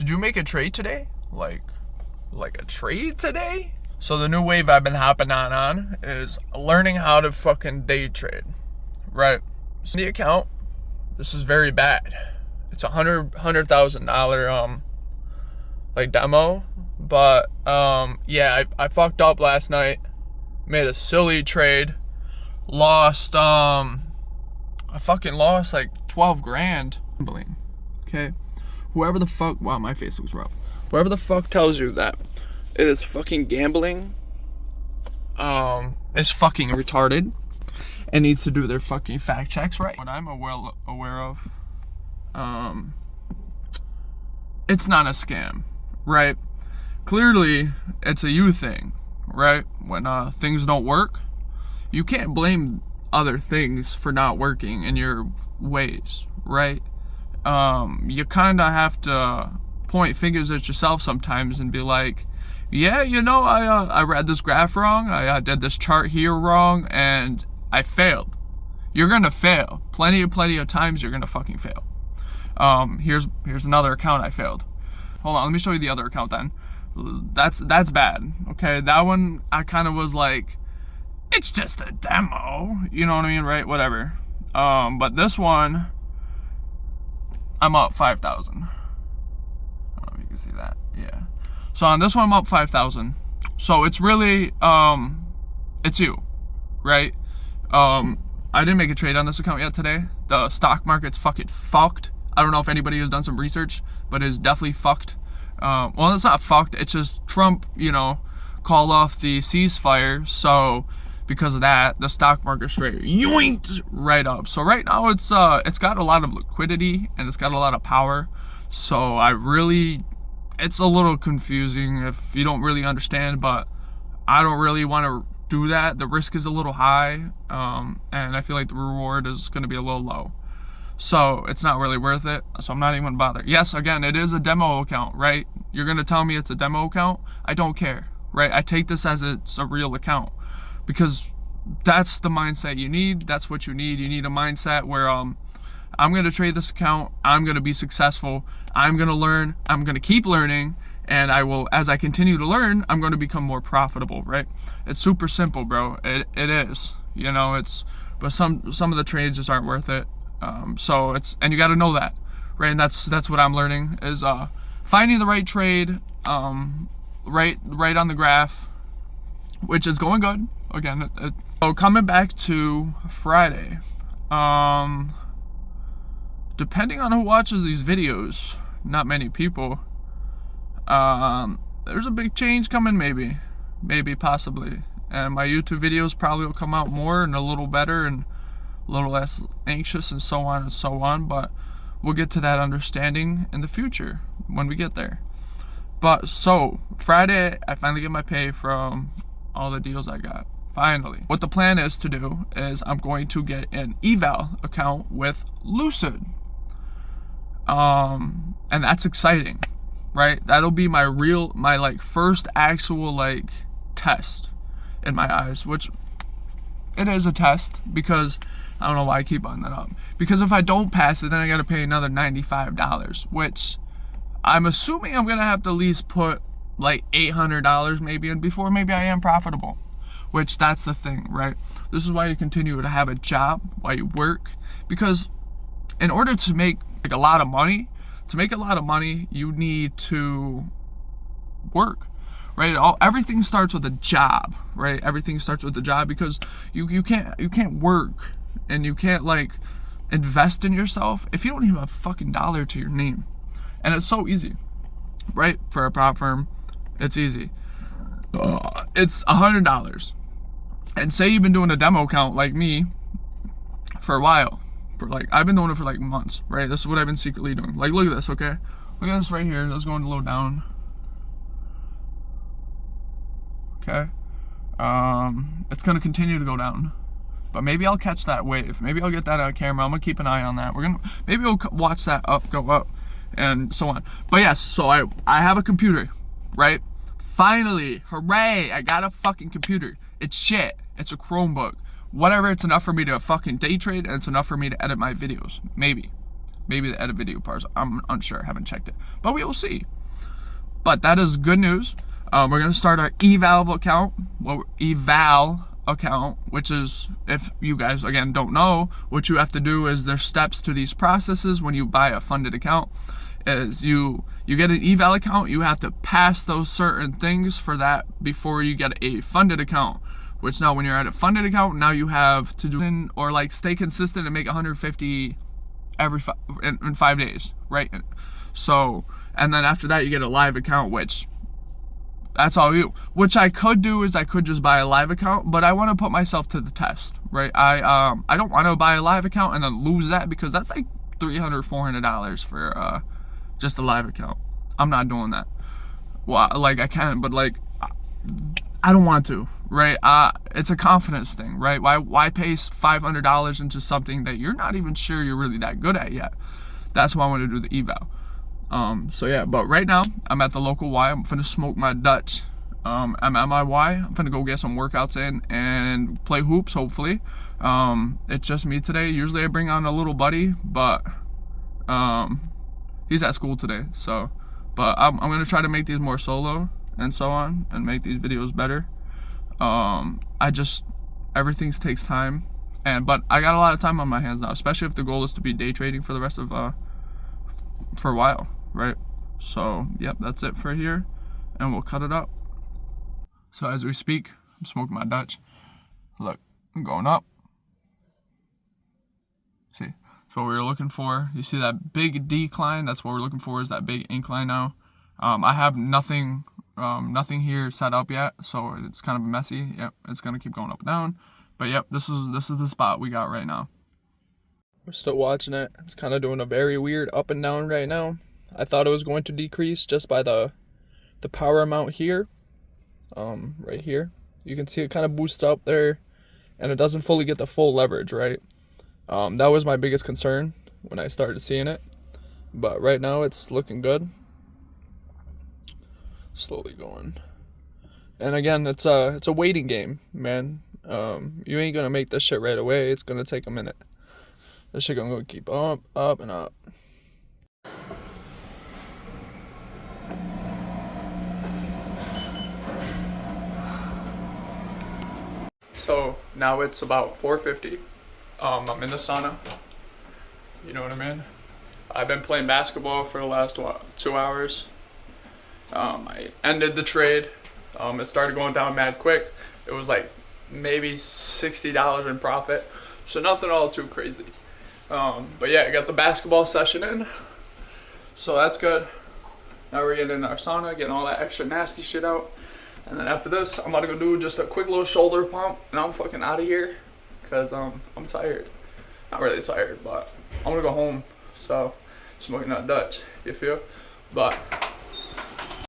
Did you make a trade today? Like a trade today? So the new wave I've been hopping on is learning how to fucking day trade, right? So the account, this is very bad. It's $100,000 like demo, but yeah, I fucked up last night, made a silly trade, lost I fucking lost like 12 grand. Okay, whoever the fuck, wow, my face looks rough. Whoever the fuck tells you that it is fucking gambling, is fucking retarded and needs to do their fucking fact checks right. What I'm aware of, it's not a scam, right? Clearly, it's a you thing, right? When things don't work, you can't blame other things for not working in your ways, right? You kind of have to point fingers at yourself sometimes and be like, yeah, you know, I read this graph wrong, I did this chart here wrong, and I failed. You're gonna fail. Plenty of times you're gonna fucking fail. Here's another account I failed. Hold on, let me show you the other account then. That's bad, okay? That one, I kind of was like, it's just a demo, you know what I mean, right? Whatever. But this one, I'm up 5,000. I don't know if you can see that, yeah. So on this one, I'm up 5,000. So it's really, it's you, right? I didn't make a trade on this account yet today. The stock market's fucking fucked. I don't know if anybody has done some research, but it's definitely fucked. Well, it's not fucked. It's just Trump, you know, called off the ceasefire. So because of that, the stock market straight yoinked right up. So right now it's got a lot of liquidity and it's got a lot of power. So it's a little confusing if you don't really understand, but I don't really want to do that. The risk is a little high, and I feel like the reward is going to be a little low. So it's not really worth it. So I'm not even going to bother. Yes, again, it is a demo account, right? You're going to tell me it's a demo account? I don't care, right? I take this as it's a real account because that's the mindset you need. That's what you need. You need a mindset where I'm going to trade this account. I'm going to be successful. I'm going to learn. I'm going to keep learning. And I will, as I continue to learn, I'm going to become more profitable, right? It's super simple, bro. It is, you know, but some of the trades just aren't worth it. So and you got to know that, right? And that's what I'm learning is, finding the right trade, right on the graph, which is going good. Again, so coming back to Friday, depending on who watches these videos, not many people, there's a big change coming, maybe possibly, and my YouTube videos probably will come out more and a little better and a little less anxious and so on, but we'll get to that understanding in the future when we get there. But so Friday, I finally get my pay from all the deals I got. Finally, what the plan is to do is I'm going to get an eval account with Lucid, and that's exciting, right? That'll be my like first actual like test in my eyes, which it is a test because I don't know why I keep bringing that up. Because if I don't pass it, then I got to pay another $95, which I'm assuming I'm gonna have to at least put like $800 maybe in before maybe I am profitable. Which that's the thing, right? This is why you continue to have a job, why you work, because in order to make like a lot of money, you need to work, right? Everything starts with a job, right? Everything starts with a job because you can't work and you can't like invest in yourself if you don't even have a fucking dollar to your name. And it's so easy, right? For a prop firm, it's easy. It's $100. And say you've been doing a demo account like me for a while. I've been doing it for like months, right? This is what I've been secretly doing. Like, look at this, okay? Look at this right here. Let's go and load down. Okay. It's gonna continue to go down. But maybe I'll catch that wave. Maybe I'll get that on camera. I'm gonna keep an eye on that. Maybe we'll watch that go up, and so on. But yes, so I have a computer, right? Finally, hooray! I got a fucking computer. It's shit. It's a Chromebook. Whatever. It's enough for me to fucking day trade, and it's enough for me to edit my videos. Maybe the edit video parts. I'm unsure. Haven't checked it, but we will see. But that is good news. We're gonna start our eval account. Which is, if you guys again don't know, what you have to do is there's steps to these processes when you buy a funded account. Is you get an eval account, you have to pass those certain things for that before you get a funded account. Which now when you're at a funded account, now you have to do or like stay consistent and make 150 in 5 days, right? So, and then after that you get a live account, which that's all you. Which I could do is I could just buy a live account, but I want to put myself to the test, right? I don't want to buy a live account and then lose that, because that's like $300-$400 for just a live account. I'm not doing that. Well, like I can, but like I don't want to, right? It's a confidence thing, right? Why pay $500 into something that you're not even sure you're really that good at yet? That's why I want to do the eval. So yeah, but right now I'm at the local Y. I'm finna smoke my Dutch. I'm at my Y. I'm finna go get some workouts in and play hoops, hopefully. It's just me today. Usually I bring on a little buddy, but he's at school today. So, but I'm gonna try to make these more solo and so on, and make these videos better. Everything takes time, but I got a lot of time on my hands now, especially if the goal is to be day trading for the rest of for a while, right? So yep, that's it for here, and we'll cut it up. So as we speak, I'm smoking my Dutch. Look, I'm going up. See, so what we were looking for. You see that big decline? That's what we're looking for, is that big incline now. I have nothing here set up yet, so it's kind of messy. Yep, it's gonna keep going up and down. But yep, this is the spot we got right now. We're still watching it. It's kind of doing a very weird up and down right now. I thought it was going to decrease just by the power amount here. Right here. You can see it kind of boosts up there, and it doesn't fully get the full leverage, right? That was my biggest concern when I started seeing it. But right now it's looking good. Slowly going. And again, it's a waiting game, man. You ain't gonna make this shit right away. It's gonna take a minute. This shit gonna keep up, and up. So now it's about 4:50. I'm in the sauna. You know what I mean? I've been playing basketball for the last 2 hours. I ended the trade. It started going down mad quick. It was like maybe $60 in profit, so nothing all too crazy. But yeah, I got the basketball session in, so that's good. Now we're getting in our sauna, getting all that extra nasty shit out, and then after this, I'm about to go do just a quick little shoulder pump, and I'm fucking out of here, cause I'm tired. Not really tired, but I'm gonna go home. So smoking that Dutch, you feel? But